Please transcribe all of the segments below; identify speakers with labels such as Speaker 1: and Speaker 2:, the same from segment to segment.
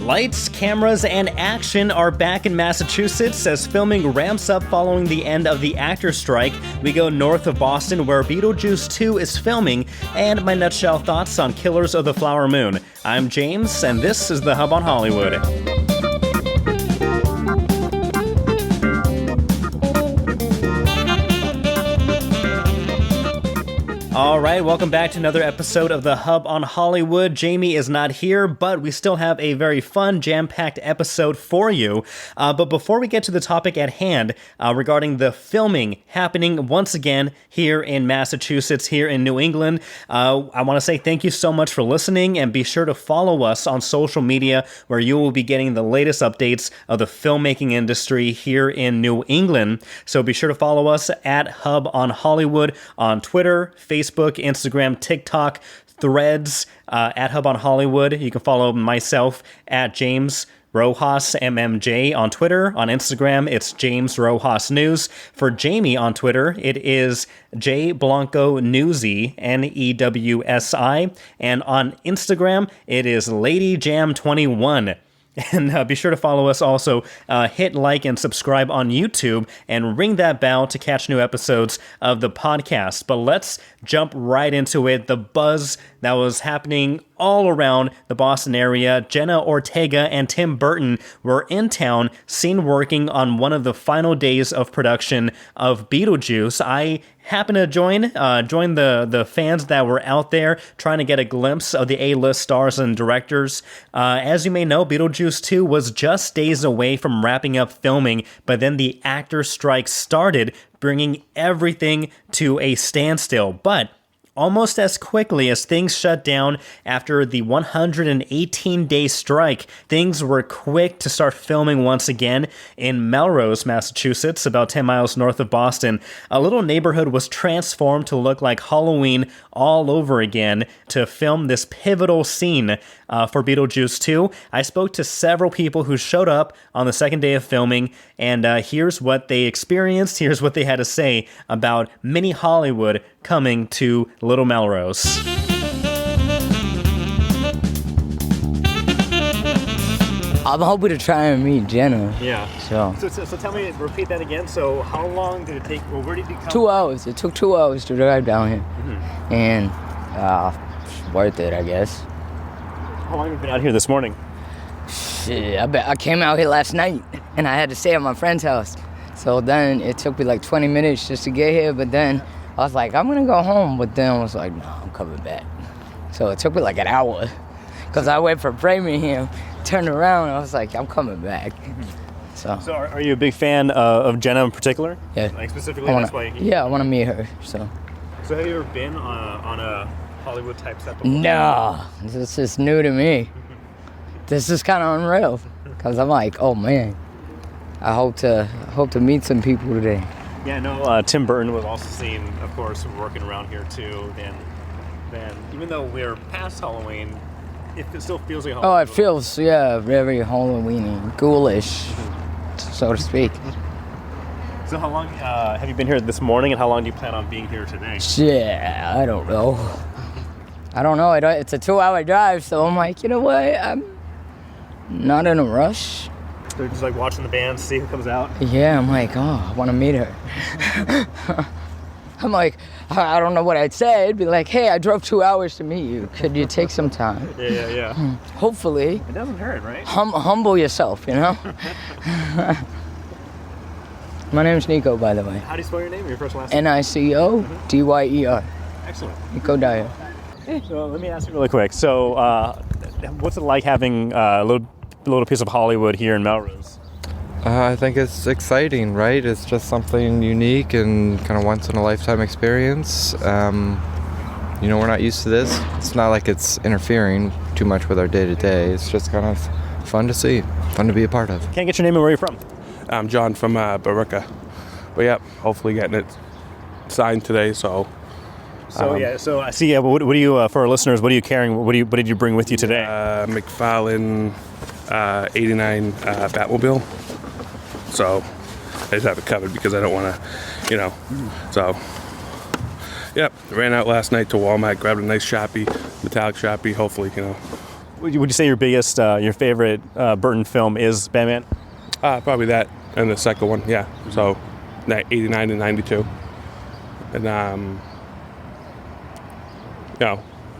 Speaker 1: Lights, cameras, and action are back in Massachusetts as filming ramps up following the end of the actor strike. We go north of Boston where Beetlejuice 2 is filming, and my nutshell thoughts on Killers of the Flower Moon. I'm James, and this is The Hub on Hollywood. All right, welcome back to another episode of The Hub on Hollywood. Jamie is not here, but we still have a very fun, jam-packed episode for you. But before we get to the topic at hand regarding the filming happening once again here in Massachusetts, here in New England, I want to say thank you so much for listening, and be sure to follow us on social media where you will be getting the latest updates of the filmmaking industry here in New England. So be sure to follow us at Hub on Hollywood on Twitter, Facebook, Instagram, TikTok, Threads, at Hub on Hollywood. You can follow myself at James Rojas MMJ on Twitter. On Instagram, it's James Rojas News. For Jamie on Twitter, it is J Blanco Newsy, Newsi. And on Instagram, it is LadyJam21. And be sure to follow us also, hit like and subscribe on YouTube, and ring that bell to catch new episodes of the podcast. But let's jump right into it. The buzz that was happening all around the Boston area. Jenna Ortega and Tim Burton were in town, seen working on one of the final days of production of Beetlejuice. I happened to join the fans that were out there trying to get a glimpse of the A-list stars and directors. As you may know, Beetlejuice 2 was just days away from wrapping up filming, but then the actor strike started, bringing everything to a standstill. But almost as quickly as things shut down after the 118-day strike, things were quick to start filming once again in Melrose, Massachusetts, about 10 miles north of Boston. A little neighborhood was transformed to look like Halloween all over again to film this pivotal scene for Beetlejuice 2. I spoke to several people who showed up on the second day of filming, and here's what they experienced. Here's what they had to say about mini Hollywood coming to Little Melrose.
Speaker 2: I'm hoping to try and meet Jenna.
Speaker 1: Yeah. So tell me, repeat that again. So how long did it take? Well, where did you come?
Speaker 2: 2 hours. It took 2 hours to drive down here. Mm-hmm. And worth it, I guess.
Speaker 1: How long have you been out here this morning?
Speaker 2: Shit, I came out here last night, and I had to stay at my friend's house. So then it took me like 20 minutes just to get here, but then I was like, I'm gonna go home, but then I was like, no, I'm coming back. So it took me like an hour, because I went for Framingham, turned around, and I was like, I'm coming back. So
Speaker 1: are you a big fan of Jenna in particular?
Speaker 2: Yeah.
Speaker 1: Like specifically, that's why you...
Speaker 2: Yeah, I want to meet her, so
Speaker 1: have you ever been on a Hollywood type set before?
Speaker 2: No, this is new to me. This is kind of unreal, because I'm like, oh man, I hope to meet some people today.
Speaker 1: Yeah, no, Tim Burton was also seen, of course, working around here too. And then, even though we're past Halloween, it still feels like Halloween.
Speaker 2: Oh, it feels, yeah, very Halloween-y, ghoulish, so to speak.
Speaker 1: So how long have you been here this morning, and how long do you plan on being here today?
Speaker 2: Yeah, I don't know. It's a 2-hour drive, so I'm like, you know what? I'm not in a rush.
Speaker 1: They're just like watching the band, see who comes out?
Speaker 2: Yeah, I'm like, oh, I want to meet her. I'm like, I don't know what I'd say. I'd be like, hey, I drove 2 hours to meet you. Could you take some time?
Speaker 1: Yeah.
Speaker 2: Hopefully.
Speaker 1: It doesn't hurt, right?
Speaker 2: Humble yourself, you know? My name's Nico, by the way.
Speaker 1: How do you spell your name, your first and last name?
Speaker 2: Nicodyer.
Speaker 1: Excellent.
Speaker 2: Nico Dyer.
Speaker 1: So let me ask you really quick. So what's it like having a little piece of Hollywood here in Melrose?
Speaker 3: I think it's exciting, right? It's just something unique and kind of once in a lifetime experience. We're not used to this. It's not like it's interfering too much with our day-to-day. It's just kind of fun to see, fun to be a part of.
Speaker 1: Can't get your name and where you're from?
Speaker 4: I'm John from Barica. But yeah, hopefully getting it signed today, so...
Speaker 1: So I see. What do you for our listeners? What are you carrying? What did you bring with you today?
Speaker 4: McFarlane 89 Batmobile. So I just have it covered because I don't want to, So, yep. Ran out last night to Walmart, grabbed a nice Sharpie, metallic Sharpie. Hopefully,
Speaker 1: Would you say your biggest, your favorite Burton film is Batman?
Speaker 4: Probably that and the second one, yeah. So, 89 and 92. And,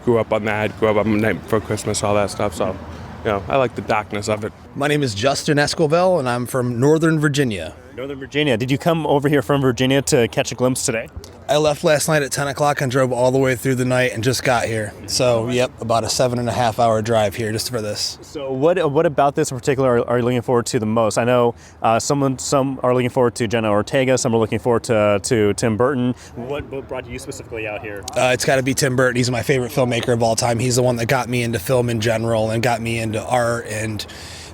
Speaker 4: grew up on that, grew up on Night Before Christmas, all that stuff. So, I like the darkness of it.
Speaker 5: My name is Justin Esquivel, and I'm from Northern Virginia.
Speaker 1: Northern Virginia. Did you come over here from Virginia to catch a glimpse today?
Speaker 5: I left last night at 10 o'clock and drove all the way through the night and just got here. So, about a 7.5 hour drive here just for this.
Speaker 1: So what about this in particular are you looking forward to the most? I know some are looking forward to Jenna Ortega, some are looking forward to Tim Burton. What brought you specifically out here?
Speaker 5: It's got to be Tim Burton. He's my favorite filmmaker of all time. He's the one that got me into film in general and got me into art, and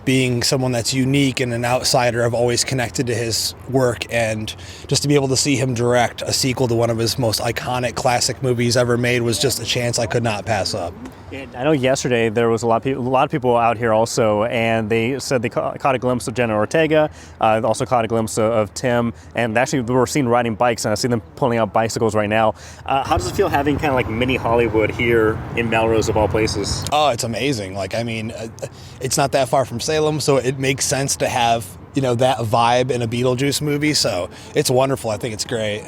Speaker 5: being someone that's unique and an outsider, I've always connected to his work, and just to be able to see him direct a sequel to one of his most iconic classic movies ever made was just a chance I could not pass up.
Speaker 1: And I know yesterday there was a lot of people out here also, and they said they caught a glimpse of Jenna Ortega, also caught a glimpse of Tim, and actually we were seen riding bikes, and I see them pulling out bicycles right now. How does it feel having kind of like mini Hollywood here in Melrose of all places?
Speaker 5: Oh, it's amazing. It's not that far from Salem, so it makes sense to have, that vibe in a Beetlejuice movie, so it's wonderful. I think it's great.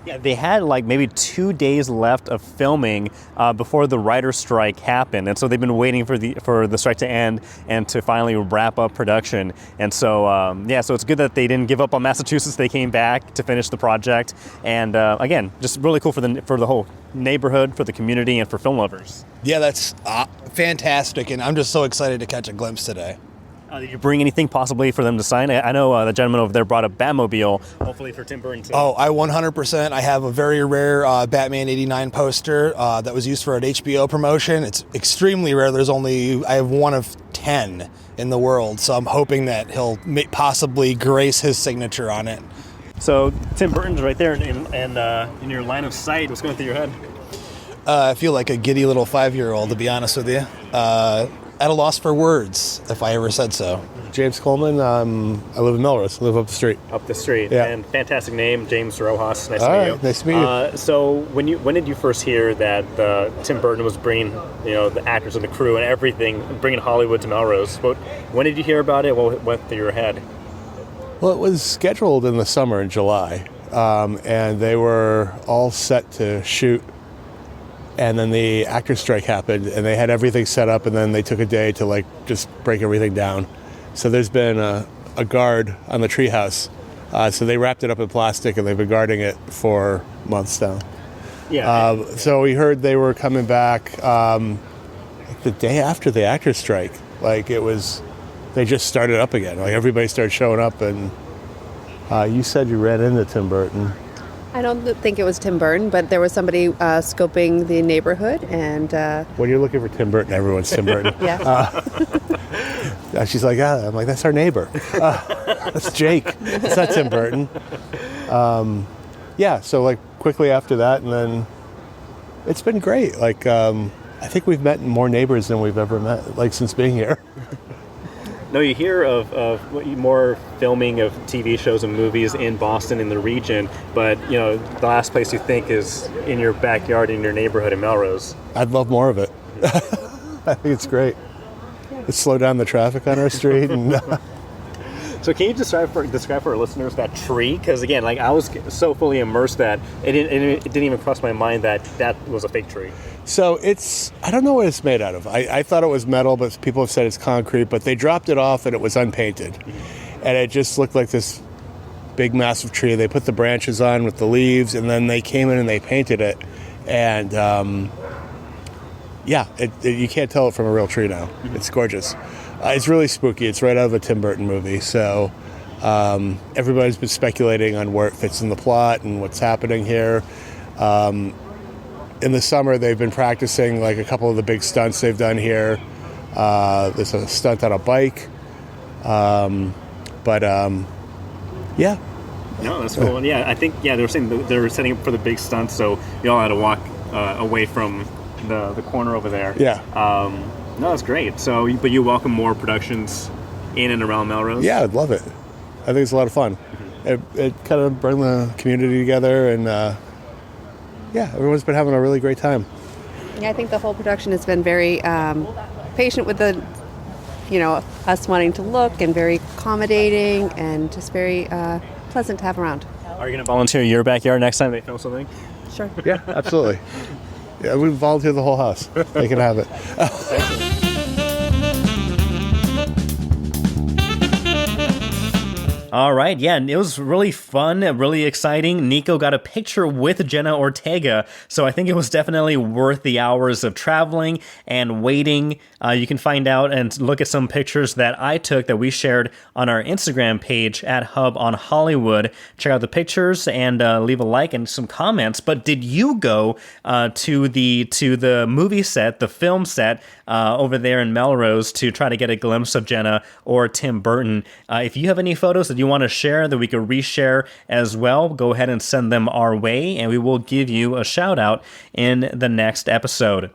Speaker 1: Yeah, they had like maybe 2 days left of filming before the writer's strike happened, and so they've been waiting for the strike to end and to finally wrap up production. And so so it's good that they didn't give up on Massachusetts. They came back to finish the project, and again, just really cool for the whole neighborhood, for the community, and for film lovers.
Speaker 5: Yeah, that's fantastic, and I'm just so excited to catch a glimpse today.
Speaker 1: Did you bring anything possibly for them to sign? I know the gentleman over there brought a Batmobile, hopefully for Tim Burton too.
Speaker 5: Oh, I 100%. I have a very rare Batman 89 poster that was used for an HBO promotion. It's extremely rare. I have one of 10 in the world, so I'm hoping that he'll possibly grace his signature on it.
Speaker 1: So Tim Burton's right there in your line of sight. What's going through your head?
Speaker 5: I feel like a giddy little 5-year-old, to be honest with you. At a loss for words, if I ever said so.
Speaker 6: James Coleman. I live in Melrose. I live up the street.
Speaker 1: Up the street.
Speaker 6: Yeah.
Speaker 1: And fantastic name, James Rojas. Nice
Speaker 6: All
Speaker 1: to meet
Speaker 6: right,
Speaker 1: you.
Speaker 6: nice to meet you.
Speaker 1: So when did you first hear that Tim Burton was bringing the actors and the crew and everything, bringing Hollywood to Melrose? When did you hear about it? What went through your head?
Speaker 6: Well, it was scheduled in the summer in July, and they were all set to shoot. And then the actors' strike happened, and they had everything set up, and then they took a day to just break everything down. So there's been a guard on the treehouse. So they wrapped it up in plastic, and they've been guarding it for months now.
Speaker 1: Yeah.
Speaker 6: So we heard they were coming back the day after the actors' strike. They just started up again. Everybody started showing up, and you said you ran into Tim Burton.
Speaker 7: I don't think it was Tim Burton, but there was somebody scoping the neighborhood, and
Speaker 6: when you're looking for Tim Burton, everyone's Tim Burton.
Speaker 7: yeah.
Speaker 6: She's like, I'm like, that's our neighbor. That's Jake. It's not Tim Burton. So quickly after that, and then it's been great. I think we've met more neighbors than we've ever met, since being here.
Speaker 1: No, you hear of more filming of TV shows and movies in Boston, in the region, but the last place you think is in your backyard, in your neighborhood in Melrose.
Speaker 6: I'd love more of it. I think it's great. It's slow down the traffic on our street. And
Speaker 1: So can you describe for our listeners that tree? Because again, I was so fully immersed that it didn't even cross my mind that was a fake tree.
Speaker 6: So I don't know what it's made out of. I thought it was metal, but people have said it's concrete, but they dropped it off and it was unpainted. And it just looked like this big, massive tree. They put the branches on with the leaves, and then they came in and they painted it. And you can't tell it from a real tree now. It's gorgeous. It's really spooky. It's right out of a Tim Burton movie. So everybody's been speculating on where it fits in the plot and what's happening here. In the summer, they've been practicing a couple of the big stunts they've done here. There's a stunt on a bike. Yeah.
Speaker 1: No, that's cool. And I think they were saying they were setting up for the big stunts, so you all had to walk away from the corner over there.
Speaker 6: Yeah.
Speaker 1: No, that's great. So, but you welcome more productions in and around Melrose?
Speaker 6: Yeah, I'd love it. I think it's a lot of fun. It kind of brings the community together, and everyone's been having a really great time.
Speaker 7: Yeah, I think the whole production has been very patient with the, us wanting to look, and very accommodating, and just very pleasant to have around.
Speaker 1: Are you going to volunteer your backyard next time they film something?
Speaker 7: Sure.
Speaker 6: Yeah, absolutely. Yeah, we volunteer the whole house. They can have it.
Speaker 1: All right, yeah, and it was really fun, really exciting. Nico got a picture with Jenna Ortega, so I think it was definitely worth the hours of traveling and waiting. You can find out and look at some pictures that I took that we shared on our Instagram page at Hub on Hollywood. Check out the pictures and leave a like and some comments. But did you go to the movie set, the film set over there in Melrose to try to get a glimpse of Jenna or Tim Burton? If you have any photos that you want to share that we could reshare as well, go ahead and send them our way, and we will give you a shout out in the next episode.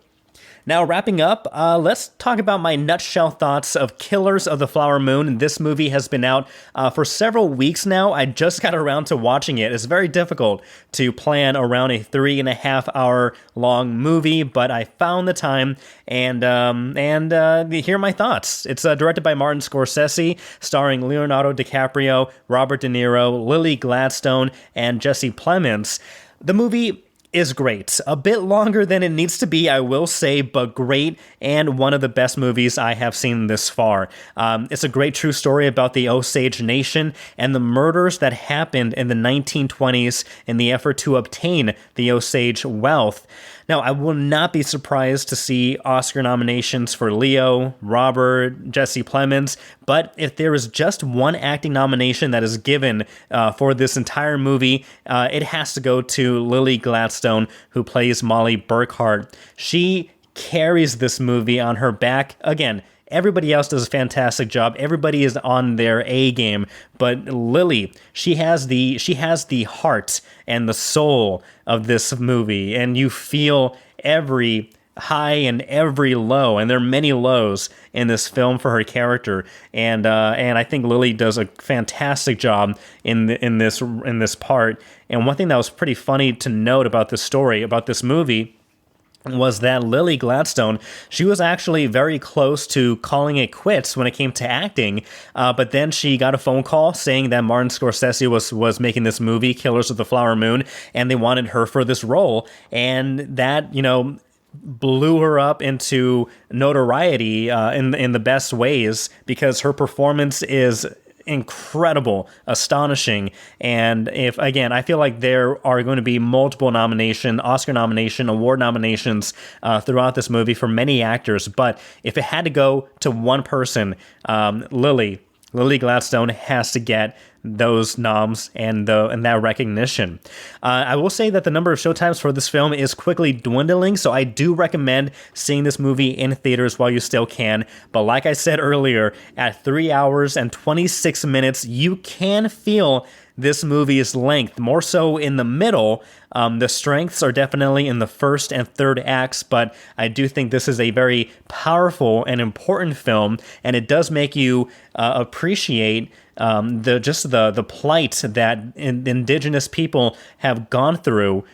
Speaker 1: Now, wrapping up, let's talk about my nutshell thoughts of Killers of the Flower Moon. This movie has been out for several weeks now. I just got around to watching it. It's very difficult to plan around a 3.5 hour long movie, but I found the time, and here are my thoughts. It's directed by Martin Scorsese, starring Leonardo DiCaprio, Robert De Niro, Lily Gladstone, and Jesse Plemons. The movie is great. A bit longer than it needs to be, I will say, but great, and one of the best movies I have seen this far. It's a great true story about the Osage Nation and the murders that happened in the 1920s in the effort to obtain the Osage wealth. Now, I will not be surprised to see Oscar nominations for Leo, Robert, Jesse Plemons, but if there is just one acting nomination that is given for this entire movie, it has to go to Lily Gladstone, who plays Molly Burkhart. She carries this movie on her back. Again, everybody else does a fantastic job. Everybody is on their A game, but Lily, she has the heart and the soul of this movie, and you feel every high and every low, and there are many lows in this film for her character, and I think Lily does a fantastic job in this part. And one thing that was pretty funny to note about this story, about this movie, was that Lily Gladstone, she was actually very close to calling it quits when it came to acting, but then she got a phone call saying that Martin Scorsese was making this movie, Killers of the Flower Moon, and they wanted her for this role, and that, blew her up into notoriety in the best ways, because her performance is incredible, astonishing, and I feel like there are going to be multiple Oscar nomination, award nominations throughout this movie for many actors, but if it had to go to one person, Lily Gladstone has to get those noms and that recognition. I will say that the number of showtimes for this film is quickly dwindling, so I do recommend seeing this movie in theaters while you still can. But like I said earlier, at 3 hours and 26 minutes, you can feel this movie's length, more so in the middle. The strengths are definitely in the first and third acts, but I do think this is a very powerful and important film, and it does make you appreciate the plight that indigenous people have gone through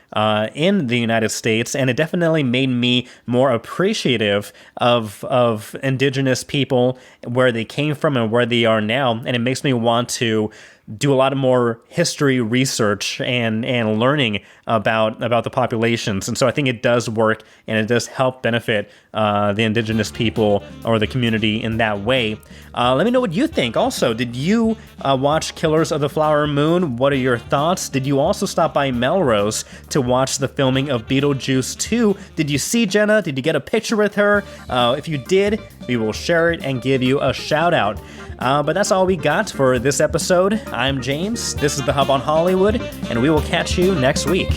Speaker 1: in the United States, and it definitely made me more appreciative of indigenous people, where they came from and where they are now, and it makes me want to do a lot of more history research and learning about the populations. And so I think it does work, and it does help benefit the indigenous people or the community in that way. Let me know what you think. Also, did you watch Killers of the Flower Moon? What are your thoughts? Did you also stop by Melrose to watch the filming of Beetlejuice 2? Did you see Jenna? Did you get a picture with her? If you did, we will share it and give you a shout out. But that's all we got for this episode. I'm James. This is The Hub on Hollywood, and we will catch you next week.